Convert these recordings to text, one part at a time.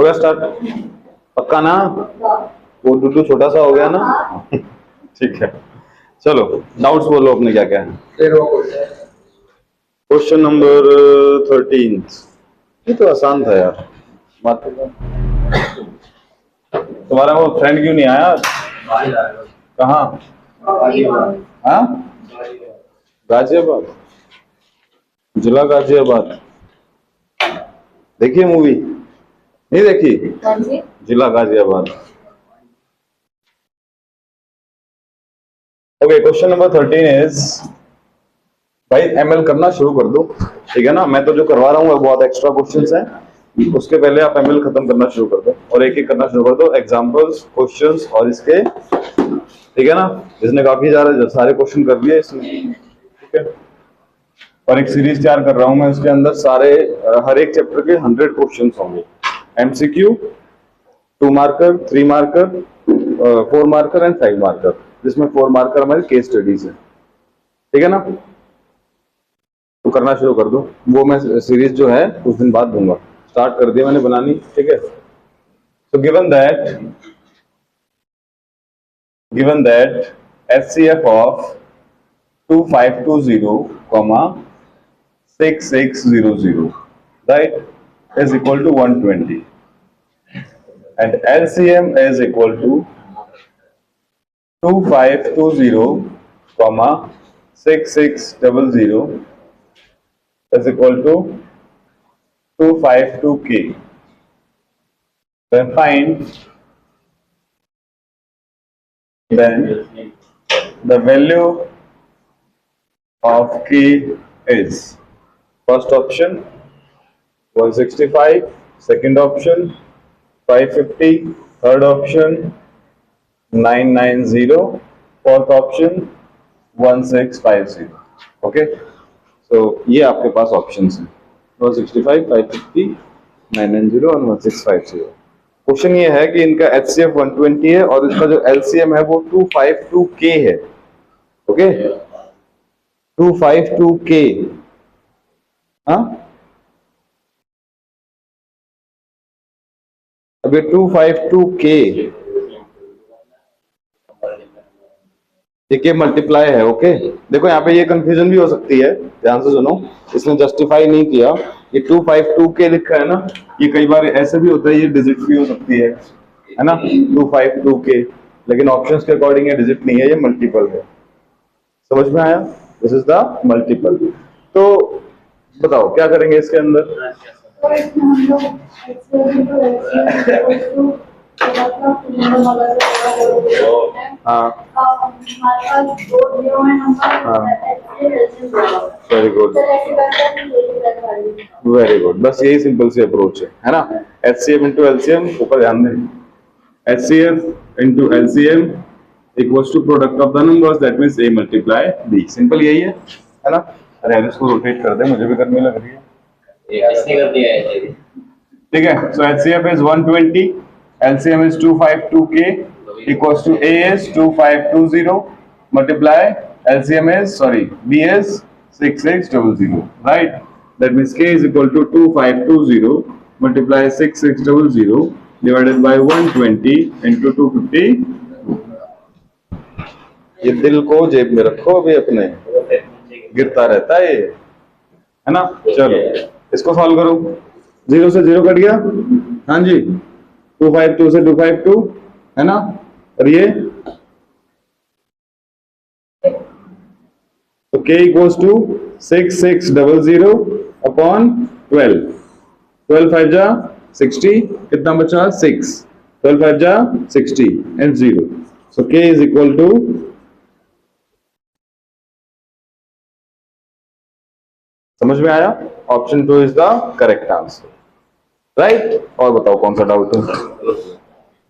हो गया स्टार्ट? पक्का ना? वो डुडू छोटा सा हो गया ना? ठीक है, चलो डाउट्स बोलो अपने क्या क्या है। Question number 13। ये तो आसान था यार। बात तुम्हारा वो फ्रेंड क्यों नहीं आया? कहाँ? हाँ, गाजियाबाद, जिला गाजियाबाद। देखिए मूवी नहीं देखी? जिला Ghaziabad. Okay, question number 13 is, भाई एमएल करना शुरू कर दो, ठीक है ना? मैं तो जो करवा रहा हूँ वो बहुत एक्स्ट्रा क्वेश्चंस हैं, उसके पहले आप एमएल खत्म करना शुरू कर दो और एक एक करना शुरू कर दो, एग्जांपल्स, क्वेश्चंस और इसके, ठीक है ना? इसने काफी सारे क्वेश्चन कर लिए इसने, ठीक है? और एक सीरीज तैयार कर रहा हूं मैं, उसके अंदर सारे हर एक चैप्टर के 100 क्वेश्चंस होंगे। MCQ, 2 marker, 3 marker, 4 marker and 5 marker, जिसमें 4 मार्कर हमारी केस स्टडीज है, ठीक है ना? तो करना शुरू कर दो। वो मैं सीरीज जो है कुछ दिन बाद दूंगा, स्टार्ट कर दिया मैंने बनानी, ठीक है? तो given that HCF of 2520, 6600, right, is equal to 120, and LCM is equal to 2520, 6600 is equal to 252K. Then the value of K is, first option 165, second option 550, third option 990, fourth option 1650. Okay, सो ये आपके पास options हैं 165, 550, 990 और 1650। Question ये है कि इनका HCF 120 है और इसका जो LCM है वो 252K है। Okay, 252K। हाँ, अब ये 252K ये मल्टीप्लाई है। ओके, देखो यहाँ पे ये कंफ्यूजन भी हो सकती है, ध्यान से सुनो, इसने जस्टिफाई नहीं किया। ये 252K लिखा है ना, ये कई बार ऐसे भी होता है, ये डिजिट भी हो सकती है ना, 252K, लेकिन ऑप्शंस के अकॉर्डिंग ये डिजिट नहीं है, ये मल्टीपल है। समझ में आया? This is the multiple. तो बताओ क्या करेंगे इसके अंदर? हाँ, वेरी गुड, वेरी गुड, बस यही सिंपल सी अप्रोच है ना? HCF इंटू LCM, ऊपर ध्यान दें, HCF into LCM equals to product of the numbers, that means A multiply B। Simple यही है ना? अरे यार इसको रोटेट कर दे, मुझे भी करने लग रही है। इसने कर दिया है, ठीक है? सो HCF is 120, LCM is 252K, equals to A is 2520, multiply LCM is, B is 6600, right? That means K is equal to 2520 multiply 6600 divided by 120 into 250। ये दिल को जेब में रखो अभी अपने, गिरता रहता है ये, है ना? चलो इसको सॉल्व करो, 0 से 0 कट गया, हाँ जी, 252 से 252 है ना, और ये तो K इक्वल्स टू 6600 अपॉन 12, 12 5 जा 60, कितना बचा 6, 12 5 जा 60 and 0, so K is equal to, समझ में आया? Option 2 is the correct answer, right? और बताओ कौन सा डाउट है?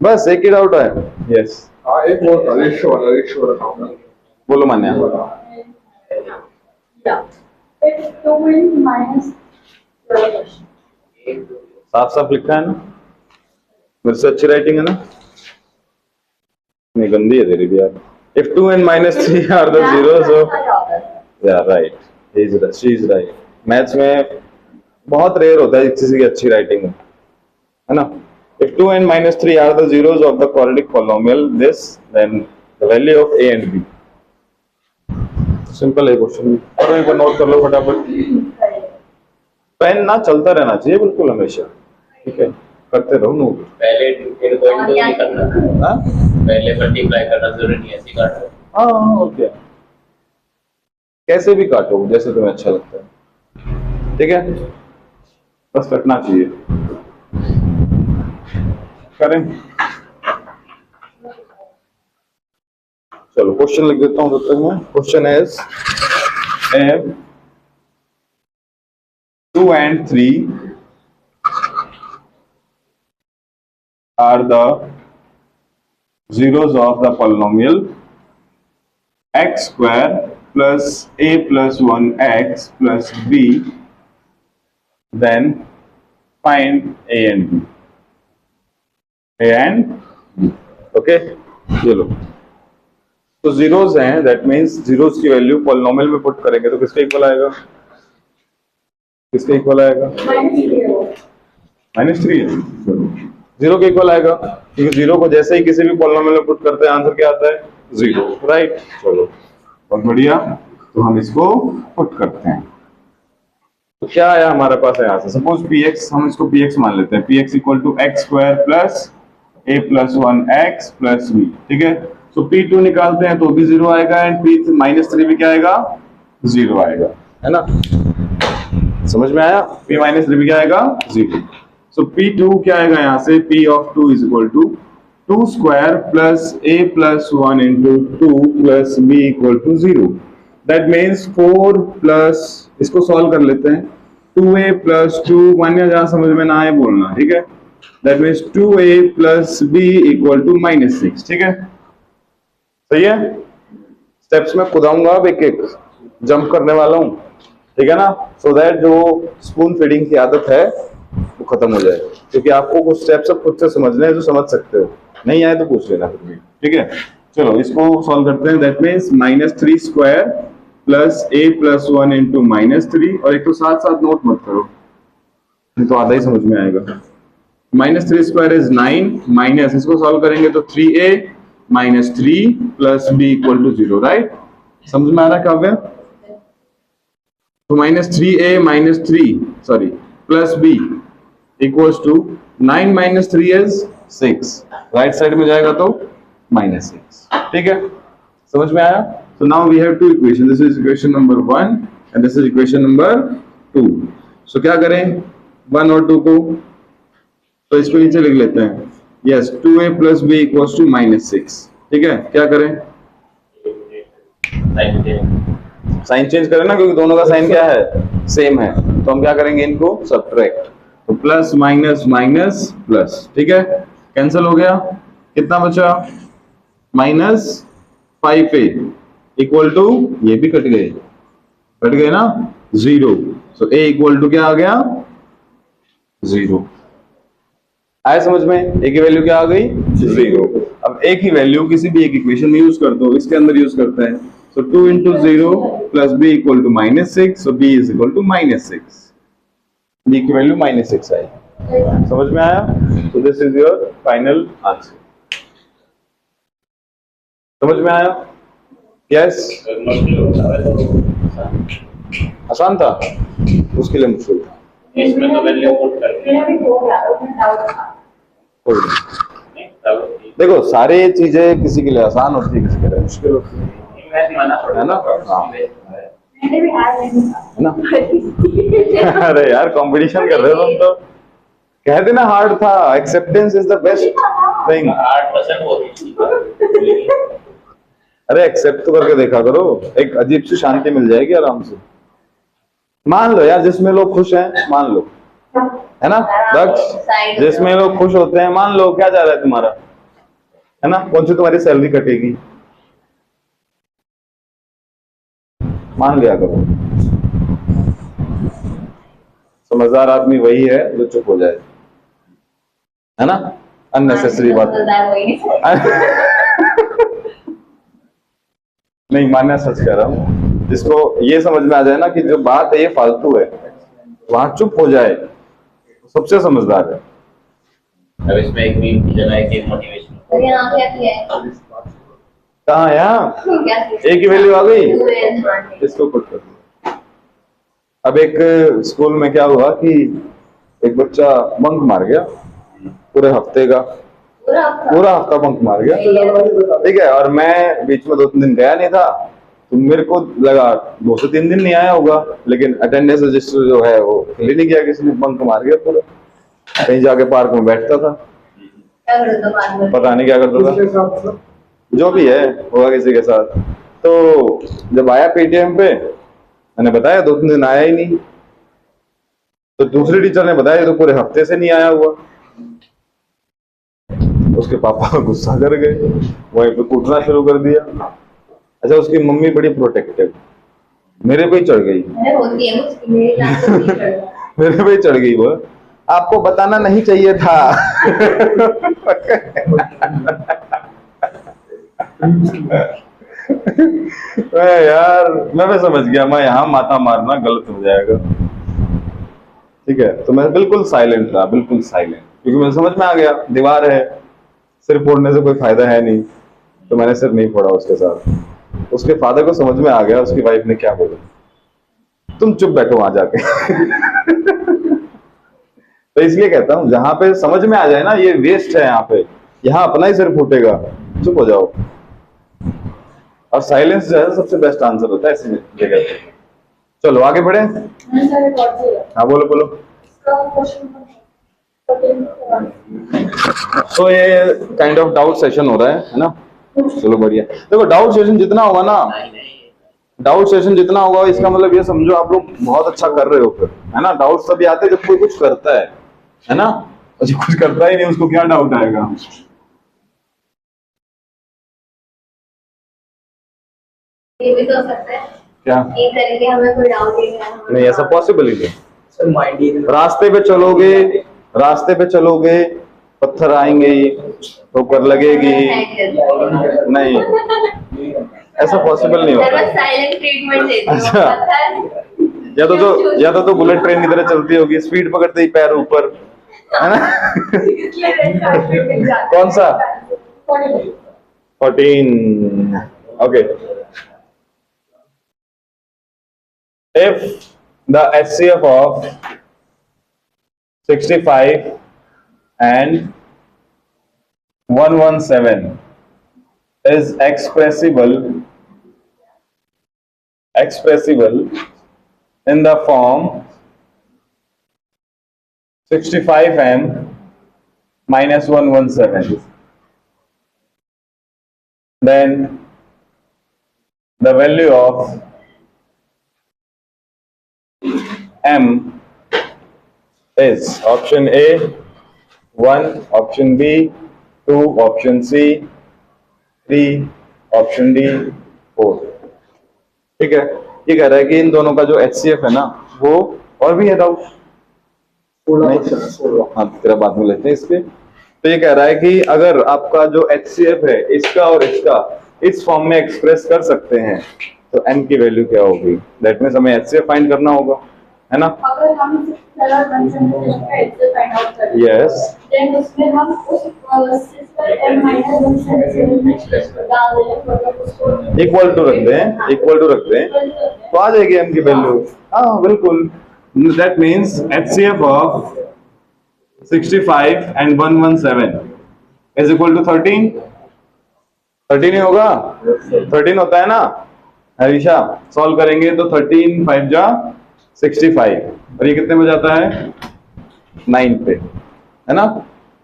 बस एक ही डाउट है। यस, एक बोलो मान्या। साफ साफ लिखा है ना, मेरे से अच्छी राइटिंग है ना? नहीं गंदी है तेरी भी यार। If 2 and -3 are the zeros of, yeah right, she is right। Maths में बहुत रेयर होता है किसी की अच्छी राइटिंग है ना? If 2 and minus 3 are the zeros of the quadratic polynomial, then the value of a and b. Simple है क्वेश्चन, और एक बार नोट कर लो फटाफट। पेन ना चलता रहना चाहिए बिल्कुल हमेशा, ठीक है, करते रहो नोट। पहले नहीं करना है, पहले मल्टीप्लाई करना जरूरी नहीं है, ऐसे काटो। हाँ और क्या, कैसे भी काटो जैसे तुम्हें अच्छा लगता है, ठीक है, बस कटना चाहिए। करें, चलो क्वेश्चन लिख देता हूं तब तक मैं। Question is if 2 and 3 are the zeros of the polynomial x square plus a plus 1x plus b, then find a and b. A and b, okay, ये लो। तो जीरोस हैं, दैट मीन्स जीरोस की value polynomial में put करेंगे तो किसके equal आएगा, किसके इक्वल आएगा, -3 है, जीरो के इक्वल आएगा, क्योंकि जीरो को जैसे ही किसी भी पॉलिनोमियल में पुट करते हैं आंसर क्या आता है, 0, राइट। चलो बहुत बढ़िया, तो हम इसको पुट करते हैं। तो क्या आया हमारे पास है यहाँ से, सपोज px, हम इसको px मान लेते हैं, px equal to x square plus a plus 1x plus b, ठीक है। तो p2 निकालते हैं तो भी 0 आएगा, एंड p -3 भी क्या आएगा, 0 आएगा, है ना, समझ में आया, p -3 भी क्या आएगा, 0। सो p2 क्या आएगा यहाँ से, p of 2 is equal to 2 square plus a plus 1 into 2 plus b equal to 0। That means 4 plus, इसको सॉल्व कर लेते हैं, 2a प्लस 2, मान्य जहां समझ में ना आए बोलना, ठीक है। That means 2a plus b equal to -6, ठीक है, सही है। स्टेप्स में खुदाऊंगा, अब एक एक जंप करने वाला हूं, ठीक है ना, सो दैट जो स्पून फीडिंग की आदत है वो खत्म हो जाए, क्योंकि आपको कुछ स्टेप्स सब खुद से समझने हैं जो समझ सकते हो, नहीं आए तो पूछ लेना फिर भी, ठीक है। चलो इसको सॉल्व करते हैं। That means -3 square plus a plus 1 into -3, और एक तो साथ साथ नोट मत करो, नहीं तो आधा ही समझ में आएगा। -3 स्क्वायर इज 9, माइनस इसको सॉल्व करेंगे तो 3a -3 plus b equal to 0, right, समझ में आ रहा है काव्य। तो -3a sorry plus b equals to 9 - 3 is 6, right side में जाएगा तो -6, ठीक है, समझ में आया। So now we have two equations. This is equation number 1 and this is equation number 2. So क्या करें 1 और 2 को, तो इसको नीचे लिख लेते हैं। Yes, 2a plus b equals to -6, ठीक है। क्या करें, साइन चेंज करें ना, क्योंकि दोनों का साइन क्या है, सेम है, तो हम क्या करेंगे, इनको सब्ट्रैक्ट, तो प्लस माइनस माइनस प्लस, ठीक है, कैंसिल हो गया, कितना बचा, -5a इक्वल टू, ये भी कट गए ना, 0। सो a इक्वल टू क्या आ गया, 0। आया समझ में, a की वैल्यू क्या आ गई, 0। अब a की वैल्यू किसी भी एक इक्वेशन में यूज कर दो, इसके अंदर यूज करते हैं। So 2 into 0 plus b equal to -6, so b is equal to -6, b की वैल्यू -6 आई, समझ में आया। So this is your final answer, समझ में आया, यस। आसान था, उसके लिए मुश्किल था, इसमें तो वैल्यू पुट करके देखो सारी चीजें किसी के लिए आसान होती है, किसी के लिए मुश्किल होती है ना, है ना। अरे यार कंपटीशन कर रहे हो तुम तो, कहते ना हार्ड था, acceptance is the best thing. 8% होगी, अरे एक्सेप्ट तो करके देखा करो, एक अजीब सी शांति मिल जाएगी आराम से। मान लो यार जिसमें लोग खुश हैं, मान लो, है ना दक्ष, जिसमें लोग खुश होते हैं, मान लो क्या जा रहा है तुम्हारा, है ना, कौन सी तुम्हारी सैलरी कटेगी, मान लिया करो। समझदार आदमी वही है जो चुप हो जाए, है ना, अननेसेसरी बात नहीं, मानना सच कह रहा हूँ, जिसको ये समझ में आ जाए ना कि जो बात है ये फालतू है, वहां चुप हो जाए, सबसे समझदार है। अब इसमें एक मीम की जगह एक मोटिवेशन। और यहाँ क्या किया है? कहाँ यहाँ क्या किया? ए की वैल्यू आ गई, 2n इसको पुट कर दो। अब एक स्कूल में क्या हुआ कि एक बच्चा बंक मार गया पूरे हफ्ते का, पूरा हफ्ता बंक मार गया, ठीक है। और मैं बीच में 2-3 दिन गया नहीं था, तो मेरे को लगा 2 से 3 दिन नहीं आया होगा, लेकिन अटेंडेंस रजिस्टर जो है वो फिल ही नहीं किया, किसी ने बंक मार गया पूरा। कहीं जाके पार्क में बैठता था, क्या करता बाद में? पता नहीं क्या करता था, जो भी है होगा किसी के साथ। तो जब आया पेटीएम पे, मैंने बताया 2-3 दिन आया ही नहीं, तो दूसरी टीचर ने बताया ये तो पूरे हफ्ते से नहीं आया हुआ। उसके पापा गुस्सा कर गए, वहीं पे कूटना शुरू कर दिया। अच्छा, उसकी मम्मी बड़ी प्रोटेक्टिव, मेरे पे ही चढ़ गई, अरे होती है मुझकी, मेरी क्लास में नहीं करता। मेरे पे ही चढ़ गई। वो आपको बताना नहीं चाहिए था। यार मैं भी समझ गया, मैं यहाँ माथा मारना गलत हो जाएगा, ठीक है। तो मैं बिल्कुल साइलेंट था, बिल्कुल साइलेंट, क्योंकि मुझे समझ में आ गया दीवार है, सिर फोड़ने से कोई फायदा है नहीं, तो मैंने सिर नहीं फोड़ा उसके साथ। उसके फादर को समझ में आ गया, उसकी वाइफ ने क्या बोला, तुम चुप बैठो वहां जाके। तो इसलिए कहता हूं, जहां पे समझ में आ जाए ना ये वेस्ट है, यहाँ अपना ही सिर फूटेगा, चुप हो जाओ। और साइलेंस जो है सबसे बेस्ट आंसर होता है ऐसी जगह पे। चलो आगे बढ़े। हाँ बोलो बोलो। तो ये काइंड ऑफ डाउट सेशन हो रहा है ना। चलो बढ़िया। देखो डाउट सेशन जितना होगा ना, डाउट सेशन जितना होगा, इसका मतलब ये समझो आप लोग बहुत अच्छा कर रहे हो फिर, है ना। डाउट तभी आते हैं जब कोई कुछ करता है ना। और जो कुछ करता ही नहीं उसको क्या डाउट आएगा। ये भी तो हो सकता है क्या एक करके हमें कोई डाउट ही नहीं, ऐसा पॉसिबल ही नहीं। रास्ते पे चलोगे पत्थर आएंगे, ठोकर लगेगी, नहीं ऐसा पॉसिबल नहीं होता। साइलेंट ट्रीटमेंट देती हूँ। अच्छा, या तो बुलेट ट्रेन की तरह चलती होगी, स्पीड पकड़ते ही पैर ऊपर, है ना। कौन सा 14? Okay. If the HCF of 65 and 117 is expressible in the form 65m minus 117, then the value of m is option A 1, option B 2, option C 3, option D 4। ठीक है। ये कह रहा है कि इन दोनों का जो HCF है ना वो, और भी है डाउट? हाँ तेरा बाद में लेते हैं इसके। तो ये कह रहा है कि अगर आपका जो HCF है इसका और इसका इस फॉर्म में एक्सप्रेस कर सकते हैं तो n की वैल्यू क्या होगी। दैट मींस हमें HCF फाइंड करना होगा, है ना। अगर हम फाइंड आउट करें, यस, देन उसमें हम उस m डाल दें, इक्वल टू रख दें, तो आ जाएगी m की वैल्यू। हाँ बिल्कुल। That means HCF of 65 and 117 is equal to 13। 13 ही होगा, 13 होता है ना हरीशा। सॉल्व करेंगे तो 13 5 जा 65, और ये कितने में जाता है 9 पे, है ना।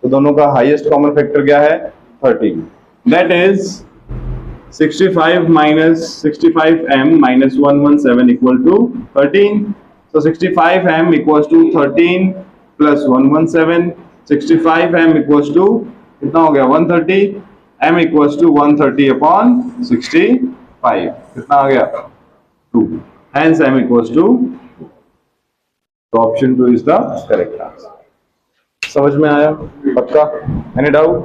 तो दोनों का हाईएस्ट कॉमन फैक्टर क्या है 13। That is 65 minus 65m minus 117 equal to 13। So 65m equals to 13 plus 117। 65m equals to कितना हो गया 130। m equals to 130 upon 65, कितना आ गया 2। Hence m equals to, तो option 2 is the correct answer। समझ में आया पक्का? Any doubt?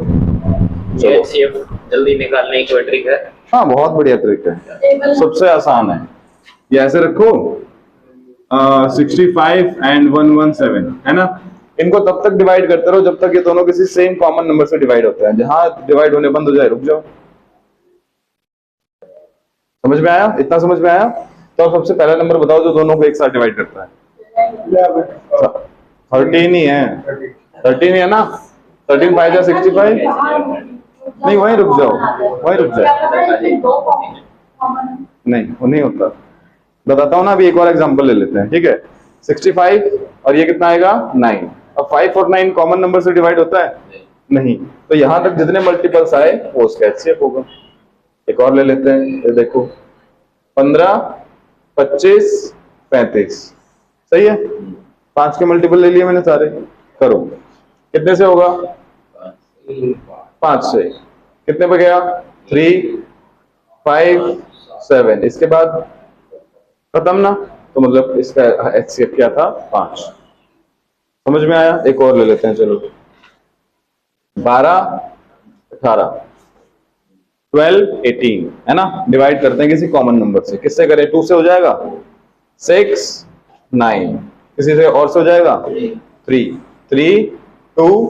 ये HCF जल्दी निकालने की कोई ट्रिक है? हाँ बहुत बढ़िया ट्रिक है, सबसे आसान है। ये ऐसे रखो 65 and 117, है ना। इनको तब तक डिवाइड करते रहो जब तक ये दोनों किसी सेम कॉमन नंबर से डिवाइड होते हैं। जहां डिवाइड होने बंद हो जाए रुक जाओ। समझ में आया? इतना समझ में आया? तो अब सबसे पहला नंबर बताओ जो दोनों को एक साथ डिवाइड करता है। 13 ही है। 13 है ना? 13 5 जा 65। नहीं वहीं रुक जाओ, वहीं रुक जाओ। नहीं वो नहीं होता, बताता हूँ ना। अभी एक और एग्जांपल ले लेते हैं, ठीक है। 65 और ये कितना आएगा 9। अब 5 और 9 कॉमन नंबर से डिवाइड होता है? नहीं। तो यहां तक जितने मल्टीपल्स आए वो उसका एचसीएफ होगा। एक और ले लेते हैं, ये देखो 15 25 35 सही है। 5 के मल्टीपल ले लिए मैंने सारे। करो कितने से होगा? 5 से। कितने पे गया? 3 5 7। इसके बाद खत्म ना, तो मतलब इसका एचसीएफ क्या था? 5। समझ में आया? एक और ले लेते हैं, चलो 12 18 12 18 है ना। डिवाइड करते हैं किसी कॉमन नंबर से। किससे करें? 2 से हो जाएगा 6 9। किसी से और से हो जाएगा 3 3 2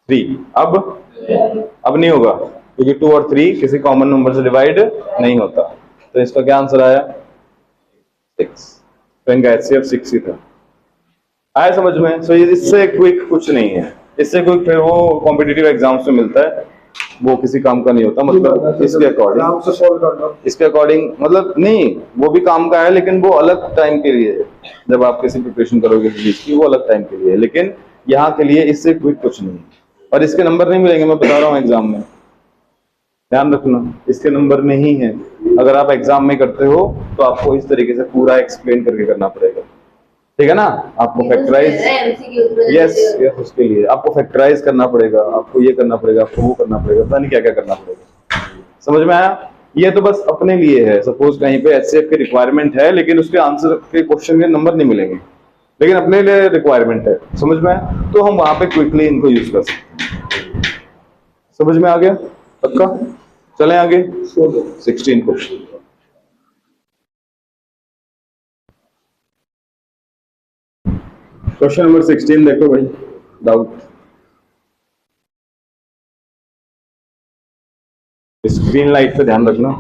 3। अब नहीं होगा क्योंकि 2 और 3 किसी कॉमन नंबर से डिवाइड नहीं होता। तो इसका क्या आंसर आया? 6। तो इनका एचसीएफ 6 ही था। आया समझ में? सो इससे क्विक कुछ नहीं है। इससे क्विक फिर वो कॉम्पिटिटिव एग्जाम्स में मिलता है, वो किसी काम का नहीं होता। मतलब इसके अकॉर्डिंग मतलब नहीं, वो भी काम का है लेकिन वो अलग टाइम के लिए है। जब आप किसी प्रिपरेशन करोगे चीज की, वो अलग टाइम के लिए है। लेकिन यहाँ के लिए इससे क्विक कुछ नहीं है। और इसके नंबर नहीं मिलेंगे, मैं बता रहा हूँ एग्जाम में, ध्यान रखना। इसके नंबर नहीं है। अगर आप एग्जाम में करते हो तो आपको इस तरीके से पूरा एक्सप्लेन करके करना पड़ेगा, ठीक है ना। आपको फैक्टराइज, यस यस, उसके लिए आपको फैक्टराइज करना पड़ेगा, आपको ये करना पड़ेगा, आपको वो करना पड़ेगा, पता नहीं क्या क्या करना पड़ेगा। समझ में आया? ये तो बस अपने लिए है। सपोज कहीं पे एचसीएफ की रिक्वायरमेंट है लेकिन उसके आंसर के क्वेश्चन के नंबर नहीं मिलेंगे, लेकिन अपने लिए रिक्वायरमेंट है। समझ में आया? तो हम वहां पे क्विकली इनको यूज कर सकते हैं। समझ में आ गया? पक्का? चलें आगे 16 क्वेश्चन। क्वेश्चन नंबर 16 देखो भाई, डाउट स्क्रीन लाइट पे ध्यान रखना।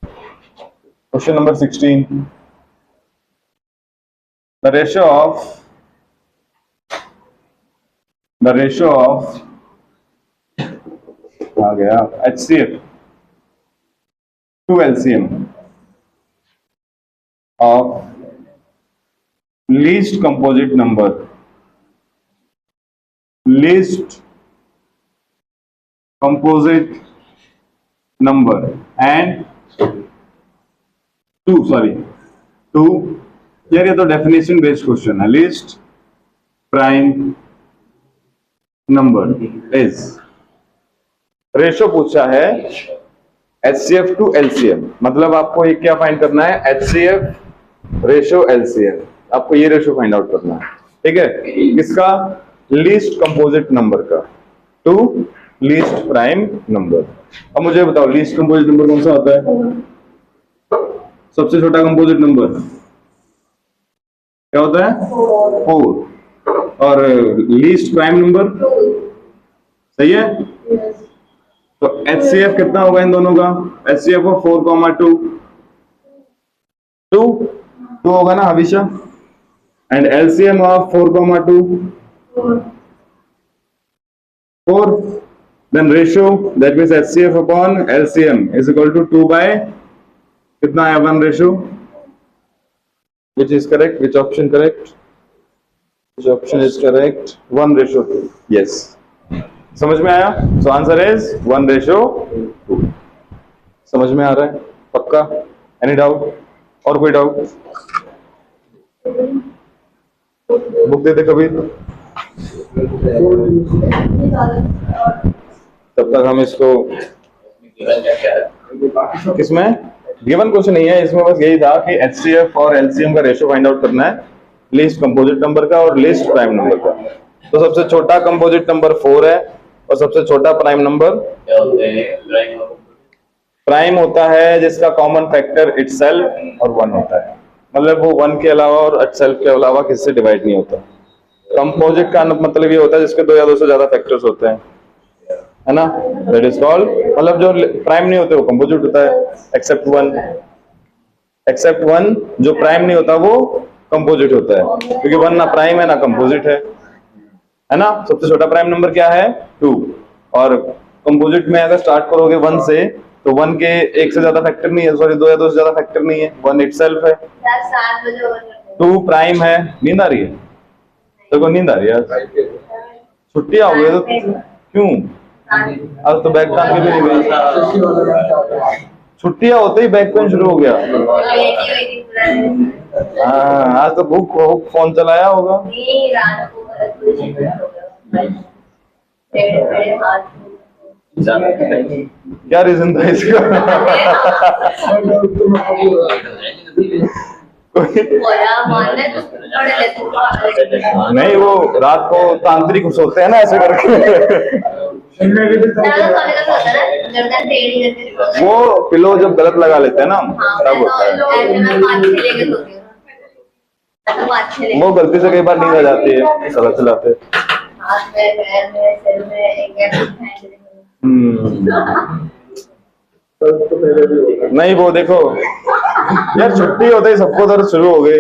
Question number 16, the ratio of आ गया HCF to LCM of least composite number and two यार, ये तो डेफिनेशन बेस्ड क्वेश्चन है। Least prime number is, ratio पूछा है HCF टू LCM, मतलब आपको ये क्या फाइंड करना है? HCF रेशो LCM, आपको ये रेशो फाइंड आउट करना है, ठीक है। किसका? लीस्ट कंपोजिट नंबर का टू लीस्ट प्राइम नंबर। अब मुझे बताओ लीस्ट कंपोजिट नंबर कौन सा होता है? सबसे छोटा कंपोजिट नंबर क्या होता है? 4। और लीस्ट प्राइम नंबर, सही है। तो HCF कितना होगा इन दोनों का? HCF ऑफ 4, 2 होगा ना हमेशा, and LCM of 4, 2 4। Then ratio that means HCF upon LCM is equal to 2 by कितना है? 1 ratio. Which is correct? Which option correct? Which option is correct? 1:2. Yes. समझ में आया? So answer is 1:2. समझ में आ रहा है? पक्का? Any doubt? और कोई डाउट? बुक दे दे कभी, तब तक हम इसको किसमें गिवन क्वेश्चन नहीं है, इसमें बस यही था कि HCF और LCM का रेशियो फाइंड आउट करना है, लीस्ट कंपोजिट नंबर का और लीस्ट प्राइम नंबर का। तो सबसे छोटा कंपोजिट नंबर 4 है और सबसे छोटा प्राइम नंबर प्राइम होता है जिसका कॉमन फैक्टर इटसेल्फ और 1 होता है, मतलब वो 1 के अलावा और इटसेल्फ के अलावा किससे डिवाइड नहीं होता। कंपोजिट का मतलब ये होता है जिसके 2 या 2 से ज्यादा फैक्टर्स होते हैं, है ना, दैट इज कॉल्ड, मतलब जो प्राइम नहीं होते वो कंपोजिट होता है, एक्सेप्ट वन जो प्राइम नहीं होता वो कंपोजिट होता है, क्योंकि 1 ना प्राइम है ना कंपोजिट है ना। सबसे छोटा प्राइम नंबर क्या है 2, और कंपोजिट में अगर स्टार्ट करोगे 1 से तो 1 के 1 से ज्यादा फैक्टर नहीं है, सॉरी 2 या 2 से ज्यादा फैक्टर नहीं है, 1 इटसेल्फ है। 7 बजे over करते हैं। 2 प्राइम है। नींद आ रही है तो को नींद आ रही है आज? छुट्टी हो गई तो क्यों? आज तो बैक काम के भी नहीं गई, छुट्टियां होते ही बैक पेन शुरू हो गया। हाँ, आज तो भूख फोन चलाया होगा। नहीं, रात को थोड़ी सी हो गया। मेरे हाथ क्या रीजन था इसका? नहीं, वो रात को तांत्रिक सोते हैं ना ऐसे करके। वो पिलो जब गलत लगा लेते हैं ना तब होता है। वो गलती से कई बार नींद आ जाती है चला चलाते। नहीं वो देखो यार, छुट्टी होते ही सबको दर्द शुरू हो गए,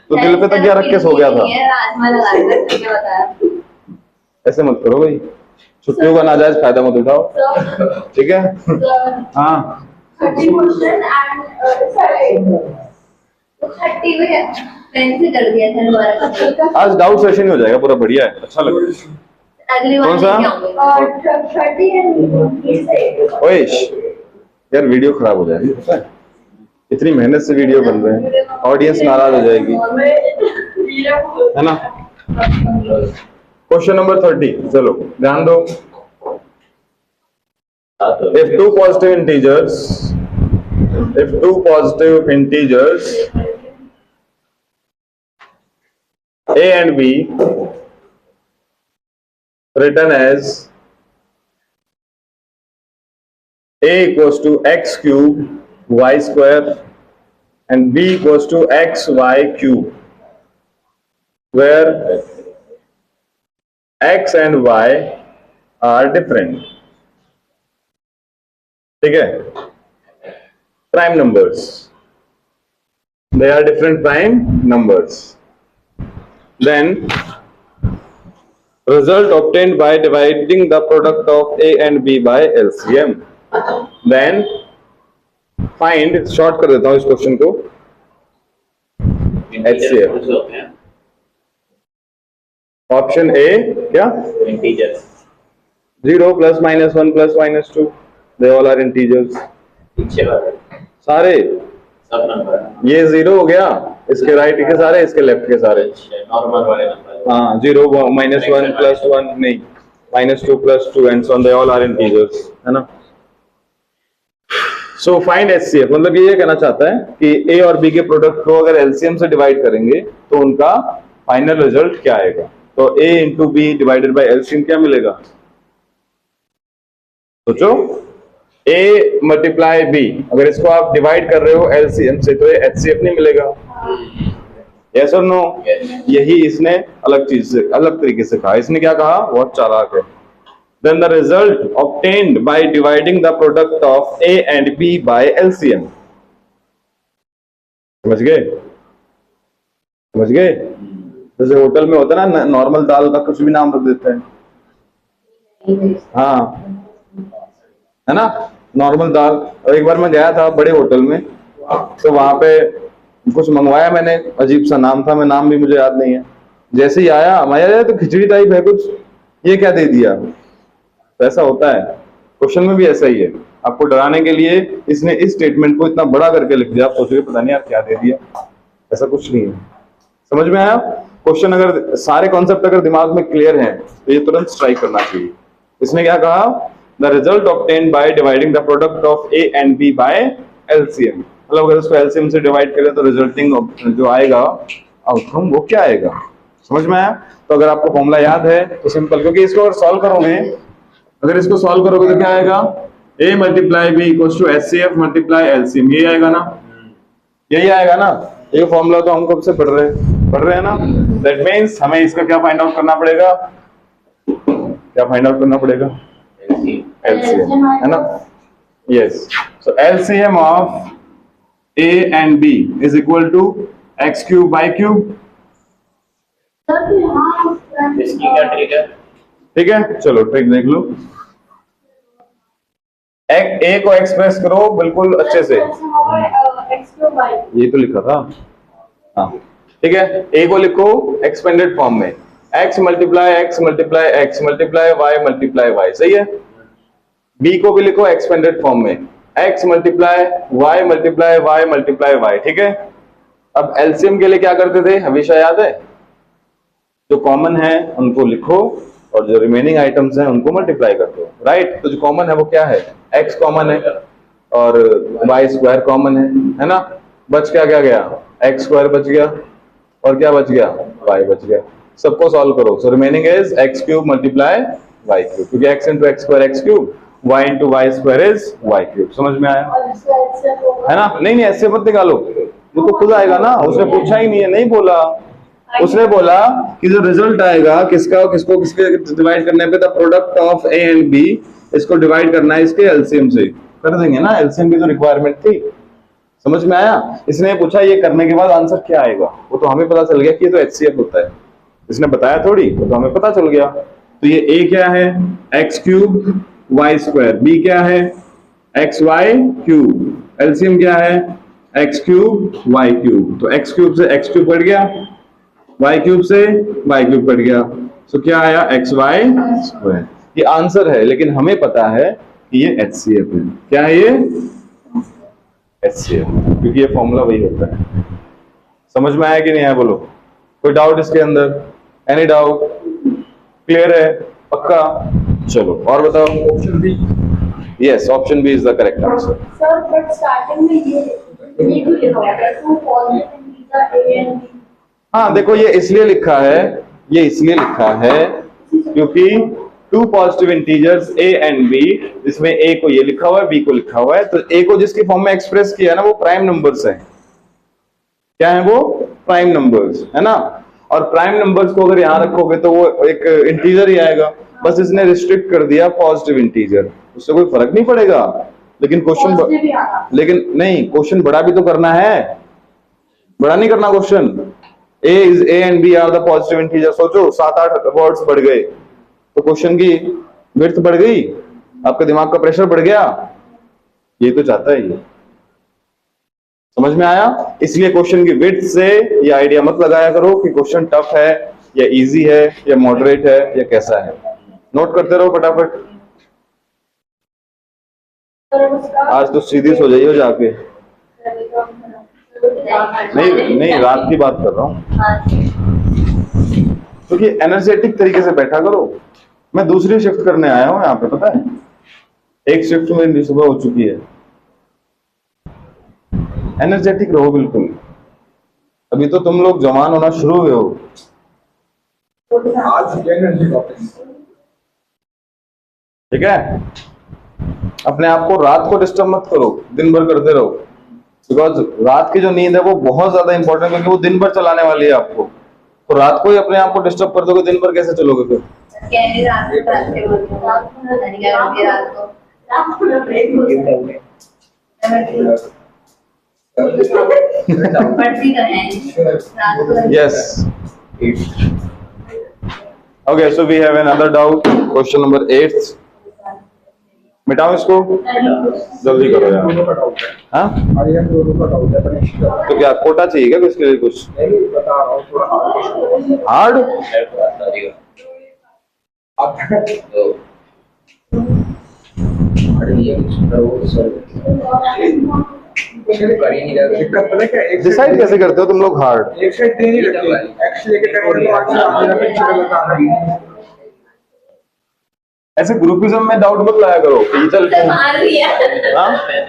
तो दिल पे तकिया रख के सो गया था। ऐसे मत करो भाई, छुट्टियों का नाजायज फायदा मत उठाओ, ठीक है? हाँ 30 क्वेश्चन एंड 30 में पेंसिल कर दिया था दोबारा। आज डाउट सेशन ही हो जाएगा पूरा, बढ़िया है, अच्छा लग रहा है। अगली बार कौन सा? और 30 एंड ओएश यार, वीडियो खराब हो जाएगी पता है, इतनी मेहनत से वीडियो बन रहे हैं, ऑडियंस नाराज हो जाएगी, है ना। क्वेश्चन नंबर 30, चलो ध्यान दो। If two positive integers a and b written as a equals to x cube y square and b equals to xy cube, where x and y are different, ठीक है, prime numbers, they are different prime numbers, then result obtained by dividing the product of a and b by LCM, then find, short कर देता हूं इस question को, HCF, option A क्या, integers 0 + -1 + -2, they all are integers, पीछे वाले सारे, सब नंबर ये 0 हो गया, इसके राइट के सारे, इसके लेफ्ट के सारे, नॉर्मल वाले नंबर। हाँ 0 -1 + 1 नहीं, -2 + 2 and so on, they all are integers, है ना। So find HCF, मतलब ये कहना चाहता है कि A और B के प्रोडक्ट को अगर LCM से डिवाइड करेंगे तो उनका फाइनल रिजल्ट क्या आएगा। तो A × B divided by LCM क्या मिलेगा, सोचो। A × B, अगर इसको आप डिवाइड कर रहे हो LCM से तो ये HCF नहीं मिलेगा, यस और नो। यही इसने अलग चीज से, अलग तरीके से कहा, इसने क्या कहा, बहुत चालाक है। Then the result obtained by dividing the product of A and B by LCM, समझ गए, समझ गए। जैसे होटल में होता है ना, नॉर्मल दाल का कुछ भी नाम रख देते हैं, हाँ है ना, नॉर्मल दाल। और एक बार मैं गया था बड़े होटल में, तो वहां पे कुछ मंगवाया मैंने, अजीब सा नाम था, मैं नाम भी मुझे याद नहीं है। जैसे ही आया हमारे तो खिचड़ी टाइप है कुछ, ये क्या दे दिया। तो ऐसा होता है, क्वेश्चन में भी ऐसा ही है, आपको डराने के लिए इसने इस स्टेटमेंट को इतना बड़ा करके लिख दिया, आप सोचोगे पता नहीं यार क्या दे दिया, ऐसा कुछ नहीं है। समझ में आया? क्वेश्चन अगर सारे कॉन्सेप्ट अगर दिमाग में क्लियर हैं तो ये तुरंत स्ट्राइक करना चाहिए। इसने क्या कहा, the result obtained by dividing the product of A and B by LCM, मतलब अगर इसको एलसीएम से डिवाइड करें तो रिजल्टिंग जो आएगा आउटकम वो क्या आएगा। समझ में आया? तो अगर आपको फॉर्मूला याद है तो सिंपल, क्योंकि इसको अगर सॉल्व करोगे, अगर इसको सॉल्व करोगे तो क्या आएगा, a × b = HCF × LCM, यही आएगा ना, यही आएगा ना। ये फॉर्मूला तो हम कब से पढ़ रहे हैं, पढ़ रहे हैं ना? दैट मीन्स हमें इसका क्या फाइंड आउट करना पड़ेगा? क्या फाइंड आउट करना पड़ेगा? LCM, है ना? Yes, so LCM of A and B is equal to x cube y cube. इसकी क्या ट्रिक है? ठीक है, चलो ट्रिक देख लो। A को एक्सप्रेस करो बिल्कुल अच्छे से, ये तो लिखा था। हाँ ठीक है, A को लिखो एक्सपेंडेड फॉर्म में, x multiply x multiply x multiply y multiply y, सही है। B को भी लिखो एक्सपेंडेड फॉर्म में, x multiply y multiply y multiply y, ठीक है। अब एलसीएम के लिए क्या करते थे, हमेशा याद है? जो कॉमन है उनको लिखो और जो रिमेनिंग आइटम्स हैं उनको मल्टीप्लाई कर दो, राइट। तो जो कॉमन है वो क्या है? x कॉमन है और y स्क्वायर कॉमन है ना। बच क्या क्या गया? x स्क्वायर बच गया और क्या बच गया? y बच गया। सबको सॉल्व करो, so remaining is x cube multiply y cube, क्योंकि x into X square x cube, y into Y square is y cube. समझ में आया है ना? नहीं ऐसे मत निकालो, वो तो खुद आएगा ना, उसने पूछा ही नहीं है, नहीं बोला। उसने बोला कि जो रिजल्ट आएगा किसका किसको किसके डिवाइड करने पे, the product of A and B, इसको डिवाइड करना है इसके एलसीएम से, कर देंगे ना। एलसीएम की तो रिक्वायरमेंट थी, समझ में आया? इसने पूछा ये करने के बाद आंसर क्या आएगा, वो तो हमें पता चल गया कि ये तो एचसीएफ होता है, इसने बताया थोड़ी, तो हमें पता चल गया। तो ये ए क्या है? X cube Y square, B क्या है? एक्स वाई क्यूब, एलसीएम क्या है? X cube Y cube. तो एक्स क्यूब से एक्स क्यूब कट गया, वाई क्यूब से वाई क्यूब कट गया, तो क्या आया? X Y square. ये आंसर है, लेकिन हमें पता है कि ये एचसीएफ है। क्या है ये? एचसीएफ, क्योंकि ये फॉर्मूला वही होता है। समझ में आया कि नहीं आया? बोलो, कोई डाउट इसके अंदर? Any doubt? क्लियर है? पक्का? चलो और बताओ। Option B. Yes, option B is the correct answer. Sir but starting में ये क्यों लिखा हुआ है? Two positive integer A and B. हाँ देखो, ये इसलिए लिखा है, ये इसलिए लिखा है क्योंकि two positive integers a and b, इसमें a को ये लिखा हुआ है, b को लिखा हुआ है, तो a को जिसकी फॉर्म में एक्सप्रेस किया है ना, वो प्राइम नंबर्स है। क्या है वो? प्राइम नंबर्स, है ना। और प्राइम नंबर्स को अगर यहां रखोगे तो वो एक इंटीजर ही आएगा, बस इसने रिस्ट्रिक्ट कर दिया पॉजिटिव इंटीजर, उससे कोई फर्क नहीं पड़ेगा। लेकिन क्वेश्चन, लेकिन नहीं, क्वेश्चन बड़ा भी तो करना है, बड़ा नहीं करना question. a and b are the positive integer. सोचो 7-8 वर्ड्स बढ़ गए तो क्वेश्चन की विड्थ बढ़ गई, आपके दिमाग का प्रेशर बढ़ गया, ये तो चाहता है ये। समझ में आया? इसलिए क्वेश्चन की विड्थ से ये आइडिया मत लगाया करो कि क्वेश्चन टफ है या इजी है या मॉडरेट है या कैसा है। नोट करते रहो फटाफट। आज तो सीधी सो जाइए जाके। नहीं नहीं, रात की बात कर रहा हूँ, क्योंकि एनर्जेटिक तरीके से बैठा करो। मैं दूसरी शिफ्ट करने आया हूँ यहाँ पे, पता है? एक शिफ्ट मेरी सुबह हो चुकी है। एनर्जेटिक रहो बिल्कुल, अभी तो तुम लोग जवान होना शुरू हुए हो। आज एनर्जी टॉपिक, ठीक है? अपने आप को रात को डिस्टर्ब मत करो, दिन भर करते रहो, बिकॉज रात की जो नींद है वो बहुत ज्यादा इंपॉर्टेंट है, क्योंकि वो दिन भर चलाने वाली है आपको। तो रात को ही अपने आप को डिस्टर्ब कर दोगे, दिन भर कैसे चलोगे फिर? कैंडी रात को पढ़ते बोलते हैं, रात को ब्रेक हो पढ़ती रहें रात को। Yes, okay, so we have another doubt, question number 8। मिटाओ इसको, जल्दी करो यार। दोनों का डाउट है। हाँ, और ये दोनों का डाउट है, पर इसका तो क्या कोटा चाहिए क्या इसके लिए कुछ नहीं बता रहा हूँ, थोड़ा हार्ड? आप दिक्कत पता है क्या? एक डिसाइड कैसे करते हो तुम लोग हार्ड? एक साइड दे नहीं रखी, एक्स लेके टाइम आगे पिक्चर बता रही है। ऐसे ग्रुपिज्म में डाउट मत लाया करो कि चल मार दिया हाँ? सर,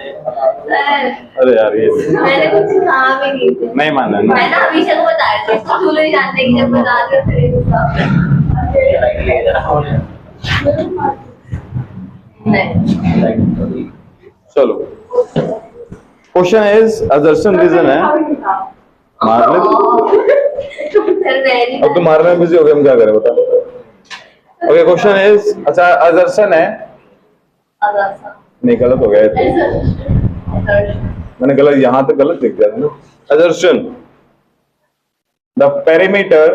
अरे यार ये मैंने कुछ कहा भी नहीं था। नहीं मानना, मैं ना अभिषेक को बताया था, इसको तू नहीं जानते कि जब बता दिया फिर ये गुस्सा। नहीं चलो, क्वेश्चन इज असर्शन रीजन है, मार ले अब तो मारने में बिजी हो गए, हम क्या करें बता। ओके, क्वेश्चन इज, अच्छा असर्शन है, नहीं गलत हो गया ये तो। मैंने गलत, यहां तक गलत लिख दिया था ना। Assertion, the perimeter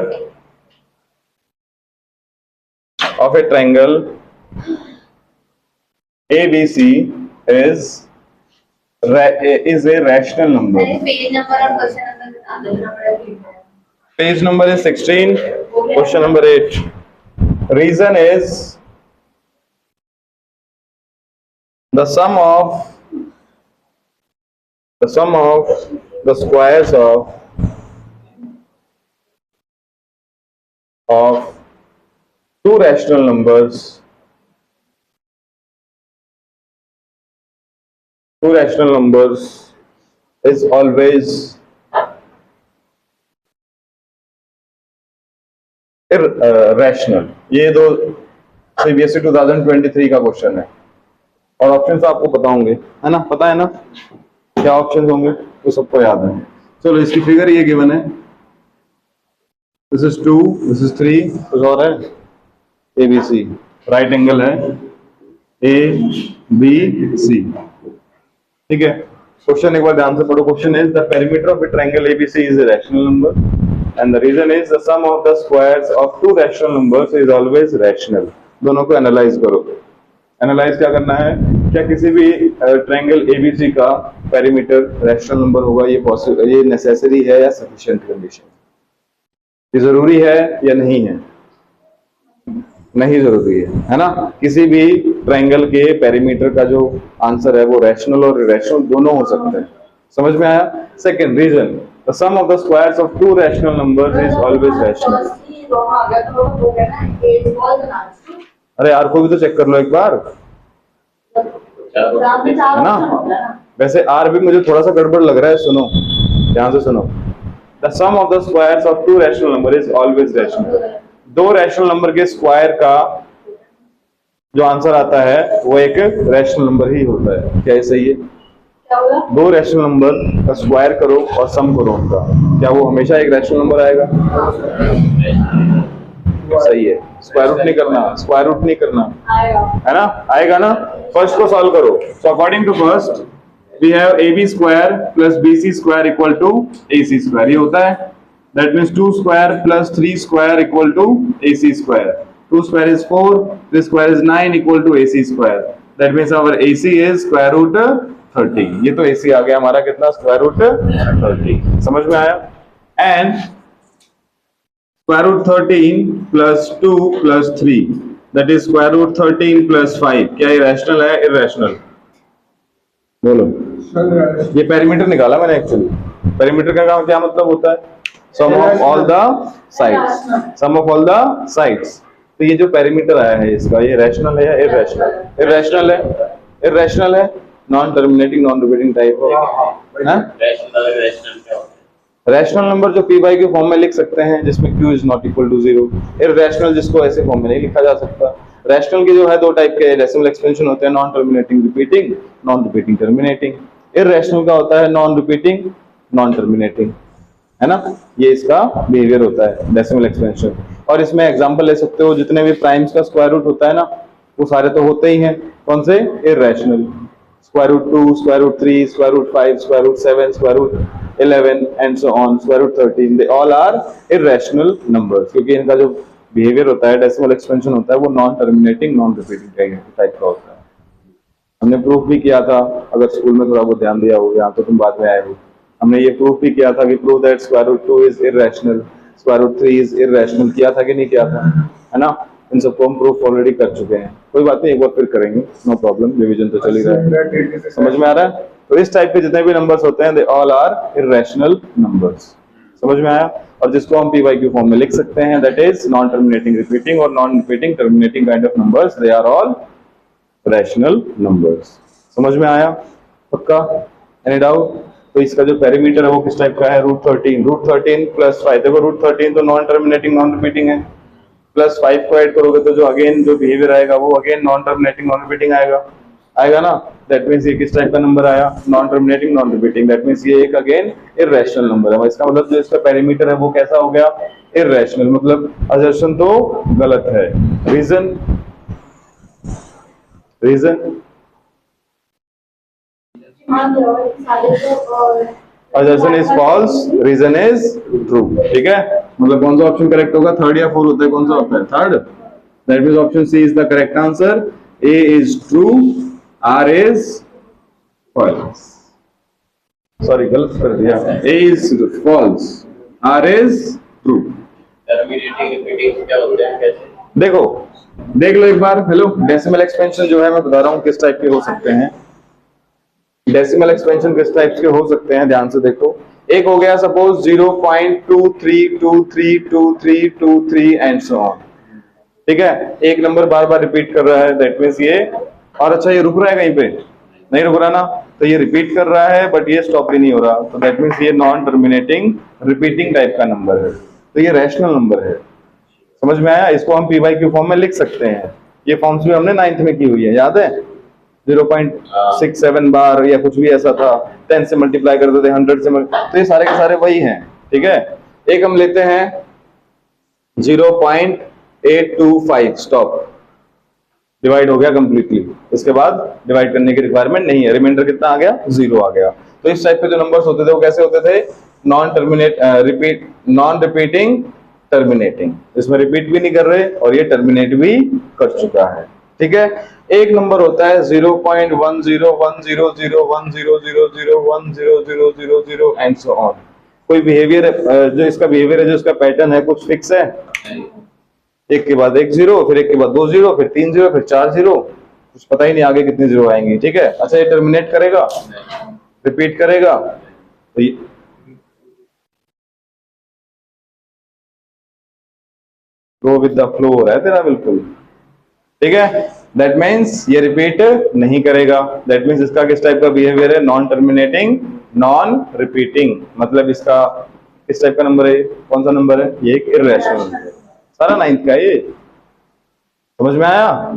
of a triangle ABC is a rational number. Page number और क्वेश्चन नंबर बता दो। Page number is 16, question number 8. Reason is the sum of the squares of two rational numbers is always irrational. ये दो CBSE 2023 का question है, और options आपको पता होंगे, है ना? पता है ना क्या ऑप्शंस होंगे, तो सबको याद है। चलो इसकी फिगर ये गिवन है, दिस इज 2, दिस इज 3, कुछ और है, ABC, राइट एंगल है ABC, ठीक है। क्वेश्चन एक बार ध्यान से पढ़ो। Question is the perimeter of A triangle ABC is a rational number and the reason is the sum of the squares of two rational numbers is always rational. दोनों को analyse करो। Analyse क्या करना है, क्या किसी भी ट्रायंगल ABC का पेरीमीटर रैशनल नंबर होगा, ये नेसेसरी है या सफिशिएंट कंडीशन, ये जरूरी है या नहीं है? नहीं जरूरी है ना? किसी भी ट्रायंगल के पेरीमीटर का जो आंसर है वो रैशनल और इरेशनल दोनों हो सकते हैं। समझ में आया? Second reason, the sum of the squares of two rational numbers is always rational. अरे यार को भी तो चेक कर लो एक बार, है ना? वैसे आर भी मुझे थोड़ा सा गड़बड़ लग रहा है, सुनो ध्यान से सुनो। The sum of the squares of two rational number is always rational. दो रैशनल नंबर के स्क्वायर का जो आंसर आता है वो एक रैशनल नंबर ही होता है। क्या ये सही है? दो रैशनल नंबर का स्क्वायर करो और सम करो उनका, क्या वो हमेशा एक रैशनल नंबर आएगा? सही है, स्क्वायर रूट नहीं करना, है ना? आएगा ना? फर्स्ट को सॉल्व करो। So according to first we have AB square plus BC square equal to AC square, ये होता है। That means 2 square plus 3 square equal to AC square. 2 square is 4, 3 square is 9 equal to AC square. That means our AC is square root 30। ये तो AC आ गया हमारा कितना? Square root 30। समझ में आया? And square root 13 plus 2 plus 3 that is square root 13 plus 5। क्या ये रैशनल है इररेशनल? बोलो। ये पेरीमीटर निकाला मैंने एक्चुअली। पेरीमीटर का क्या मतलब होता है? Sum of all the sides, sum of all the sides. तो ये जो पेरीमीटर आया है इसका, ये रैशनल है या इररेशनल? इररेशनल है, इररेशनल है, non terminating non repeating type है। रैशनल नंबर जो p by q फॉर्म में लिख सकते हैं, जिसमें q is not equal to 0। Irrational जिसको ऐसे फॉर्म में नहीं लिखा जा सकता। रैशनल के जो है दो टाइप के डेसिमल एक्सपेंशन होते हैं, non terminating repeating, non repeating terminating. Irrational का होता है नॉन रिपीटिंग नॉन टर्मिनेटिंग, है ना? ये इसका बिहेवियर होता है डेसिमल एक्सपेंशन। और इसमें एग्जांपल ले सकते हो, जितने भी प्राइम्स का स्क्वायर रूट होता है ना, वो सारे तो होते ही हैं। कौन से? Irrational. Square root 2, square root 3, square root 5, square root 7, square root 11 and so on, square root 13, they all are irrational numbers, क्योंकि इनका जो बिहेवियर होता है, डेसिमल एक्सपेंशन होता है, वो non terminating non repeating type का होता है। हमने प्रूफ भी किया था, अगर स्कूल में थोड़ा बहुत ध्यान दिया हो, यहाँ तो तुम बाद में आए हो। हमने ये प्रूफ भी किया था कि prove that square root 2 is irrational, square root 3 is irrational. किया था कि नहीं किया था? है ना? इन सबको हम प्रूफ ऑलरेडी कर चुके हैं। कोई बात नहीं, एक बार फिर करेंगे, नो प्रॉब्लम, रिवीजन तो चल ही रहा है। समझ में आ रहा है? तो इस टाइप के जितने भी नंबर्स होते हैं, they all are irrational numbers. समझ में आया? और जिसको हम p by q फॉर्म में लिख सकते हैं, that is non terminating repeating और non repeating terminating kind of numbers, they are all rational numbers. समझ में आया? पक्का? Any doubt? तो इसका जो पेरीमीटर है वो किस टाइप का है? रूट 13। रूट 13 प्लस 5, देखो रूट 13 तो नॉन टर्मिनेटिंग नॉन रिपीटिंग है, प्लस 5 को ऐड करोगे तो जो अगेन जो बिहेवियर आएगा वो again non terminating non repeating आएगा। आएगा ना, दैट मीन्स ये किस टाइप का नंबर आया, non terminating non repeating, that means ये एक अगेन इर्रेशनल नंबर है। इसका मतलब जो इसका पेरीमीटर है वो कैसा हो गया, इर्रेशनल, मतलब असर्शन तो गलत है। Reason, reason assertion is false, reason is true, ठीक है। मतलब कौन सा ऑप्शन करेक्ट होगा, थर्ड या फोर्थ होता है, कौन सा होता है, third, that means option C is the correct answer, A is true, R is false, sorry गलत कर दिया, A is false, R is true. Terminating repeating क्या होते हैं, कैसे? देखो देख लो एक बार, हेलो, डेसिमल एक्सपेंशन जो है मैं बता रहा हूँ किस टाइप के हो सकते हैं, डेसिमल एक्सपेंशन किस टाइप के हो सकते हैं, ध्यान से देखो। एक हो गया सपोज 0.23232323 एंड सो ऑन, ठीक है। एक नंबर बार बार रिपीट कर रहा है, दैट मींस ये, और अच्छा ये रुक रहा है कहीं पे, नहीं रुक रहा ना, तो ये रिपीट कर रहा है बट ये स्टॉप भी नहीं हो रहा, तो दैट मींस ये नॉन टर्मिनेटिंग रिपीटिंग टाइप का नंबर है, तो ये रैशनल नंबर है। समझ में आया, इसको हम पी वाई क्यू फॉर्म में लिख सकते हैं। ये फॉर्म्स भी हमने 9th में की हुई है, याद है, 0.67 बार या कुछ भी ऐसा था, 10 से मल्टीप्लाई करते थे, 100 से तो ये सारे के सारे वही हैं, ठीक है। एक हम लेते हैं 0.825, स्टॉप, डिवाइड हो गया कंप्लीटली, इसके बाद डिवाइड करने की रिक्वायरमेंट नहीं है, रिमाइंडर कितना आ गया, 0 आ गया। तो इस टाइप के जो नंबर्स होते थे वो कैसे होते थे, नॉन रिपीटिंग टर्मिनेटिंग, इसमें रिपीट भी नहीं कर रहे और ये टर्मिनेट भी कर चुका है, ठीक है। एक नंबर होता है 0.10100010001000 एंड सो ऑन, कोई बिहेवियर जो इसका बिहेवियर है, जो इसका पैटर्न है कुछ फिक्स है, एक के बाद एक जीरो, फिर एक के बाद 2 जीरो, फिर 3 जीरो, फिर 4 जीरो, कुछ पता ही नहीं आगे कितनी जीरो आएंगी, ठीक है। अच्छा ये टर्मिनेट करेगा, रिपीट करेगा, तो ये गो विद द फ्लो हो रहा है तेरा बिल्कुल, ठीक है। दैट मीन्स ये रिपीट नहीं करेगा, दैट मीन्स इसका किस टाइप का बिहेवियर है, नॉन टर्मिनेटिंग नॉन रिपीटिंग, मतलब इसका किस टाइप का नंबर है, कौन सा नंबर है, ये एक इर्रेशनल नंबर है, सारा 9th का ये, समझ में आया,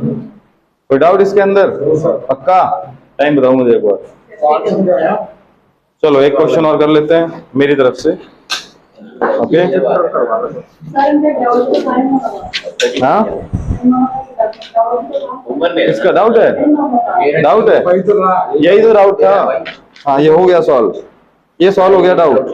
कोई डाउट इसके अंदर, पक्का, टाइम बताओ मुझे एक बार, चलो एक क्वेश्चन और कर लेते हैं मेरी तरफ से, ओके। हाँ इसका डाउट है, डाउट है, यही तो डाउट था, हाँ ये हो गया सॉल्व, ये सॉल्व हो गया डाउट।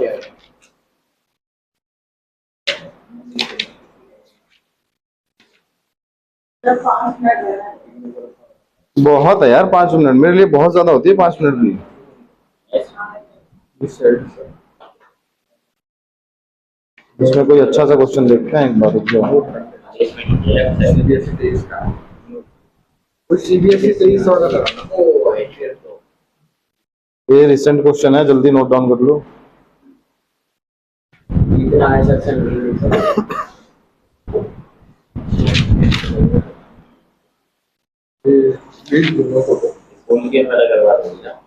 बहुत है यार 5 मिनट, मेरे लिए बहुत ज्यादा होती है 5 मिनट भी। इसमें कोई अच्छा सा क्वेश्चन देखते हैं एक बार, सीबीएसई 23 का था, ये रिसेंट क्वेश्चन है, जल्दी नोट डाउन कर लो। स्कूल के पता करवा दूंगा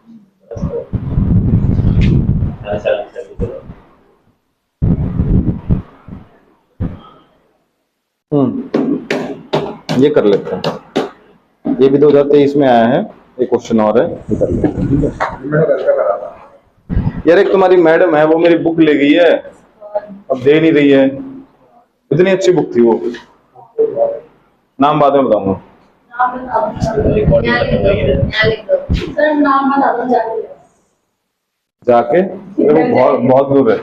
ये कर लेते हैं, ये भी 2023 में आया है, एक क्वेश्चन और है, ये कर लेते हैं, ठीक है। यार एक तुम्हारी मैडम है, वो मेरी बुक ले गई है, अब दे नहीं रही है, इतनी अच्छी बुक थी वो, नाम बाद में बताऊंगा। जाके वो बहुत दूर है,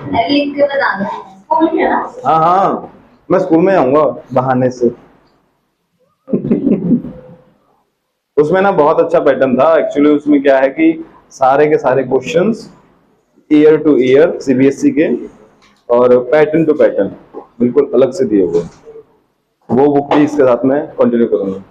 हाँ हाँ मैं स्कूल में आऊंगा बहाने से। उसमें ना बहुत अच्छा पैटर्न था एक्चुअली, उसमें क्या है कि सारे के सारे questions year two year CBSE के और पैटर्न टू पैटर्न बिल्कुल अलग से दिए हुए, वो बुक भी इसके साथ में कंटिन्यू करूंगा।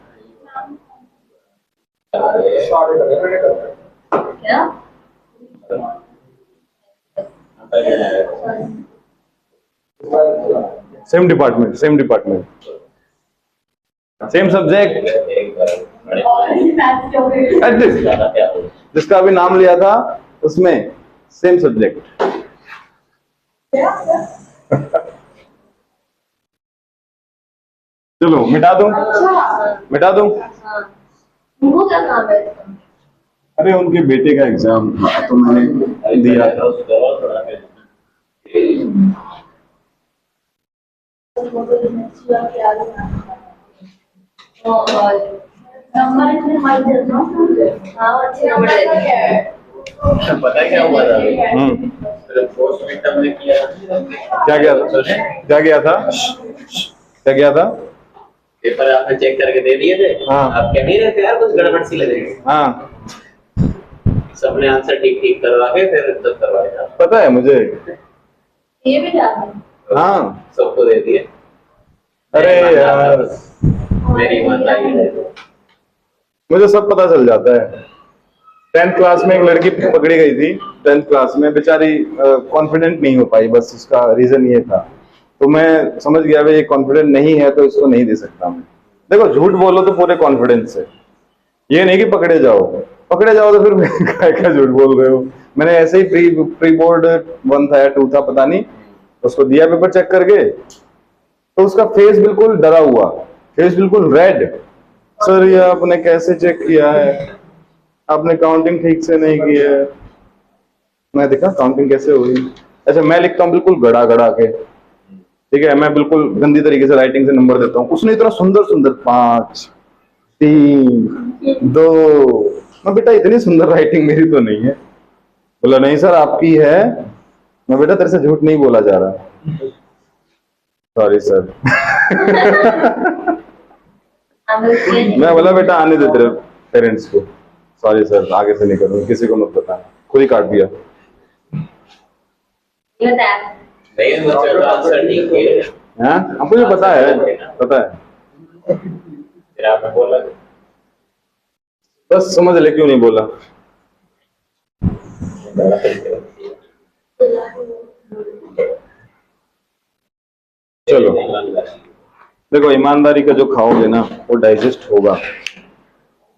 सेम डिपार्टमेंट सेम सब्जेक्ट, जिसका अभी नाम लिया था उसमें सेम सब्जेक्ट। चलो मिटा दूं, मिटा दूं, उनको क्या काम है? अरे उनके बेटे का एग्जाम था तो मैंने दिया था। नंबर इतने हाई चल रहा हाँ अच्छे नंबर क्या है पता है क्या हुआ था? पोस्ट में हमने किया क्या गया था? क्या गया था? क्या गया था? पेपर आपने चेक करके दे दिए थे। हाँ। आप कह नहीं रहे थे यार कुछ गड़बड़ सी लग रही है। हाँ सबने आंसर ठीक ठीक करवा के फिर तब करवाया। पता है मुझे। ये भी जाते हाँ सबको दे दिए। अरे यार मेरी ईमानदारी है। मुझे सब पता चल जाता है। 10th क्लास में एक लड़की पकड़ी गई थी। 10th क्लास में बेचारी कॉन्फिडेंट नहीं हो पाई, बस उसका रीजन ये था। तो मैं समझ गया भाई ये कॉन्फिडेंट नहीं है तो इसको नहीं दे सकता मैं। देखो झूठ बोलो तो पूरे कॉन्फिडेंस से, ये नहीं कि पकड़े जाओ तो फिर क्या झूठ बोल रहे हो। मैंने ऐसे ही प्री बोर्ड 1 था या 2 था पता नहीं, उसको दिया पेपर चेक करके, तो उसका फेस बिल्कुल डरा हुआ, फेस बिल्कुल रेड। सर ये आपने कैसे चेक किया है? आपने काउंटिंग ठीक से नहीं की है। मैं देखा काउंटिंग कैसे हुई। अच्छा मैं लिखता हूँ बिल्कुल गड़ा गड़ा के, ठीक है, मैं बिल्कुल गंदी तरीके से राइटिंग से नंबर देता हूँ। उसने इतना सुंदर सुंदर 5, 3, 2, मैं बेटा इतनी सुंदर राइटिंग मेरी तो नहीं है। बोला नहीं सर आपकी है। मैं बेटा तेरे से झूठ नहीं बोला जा रहा। Sorry sir. मैं बोला बेटा आने दे तेरे पेरेंट्स को। सॉरी सर आगे से नहीं करूँगा, किसी को मत बताना। खुद ही काट दिया। नहीं वो चलो आंसर ठीक है। हाँ आपको जो पता है, पता है। फिर आपने बोला बस समझ ले क्यों नहीं बोला। चलो देखो ईमानदारी का जो खाओगे ना वो डाइजेस्ट होगा,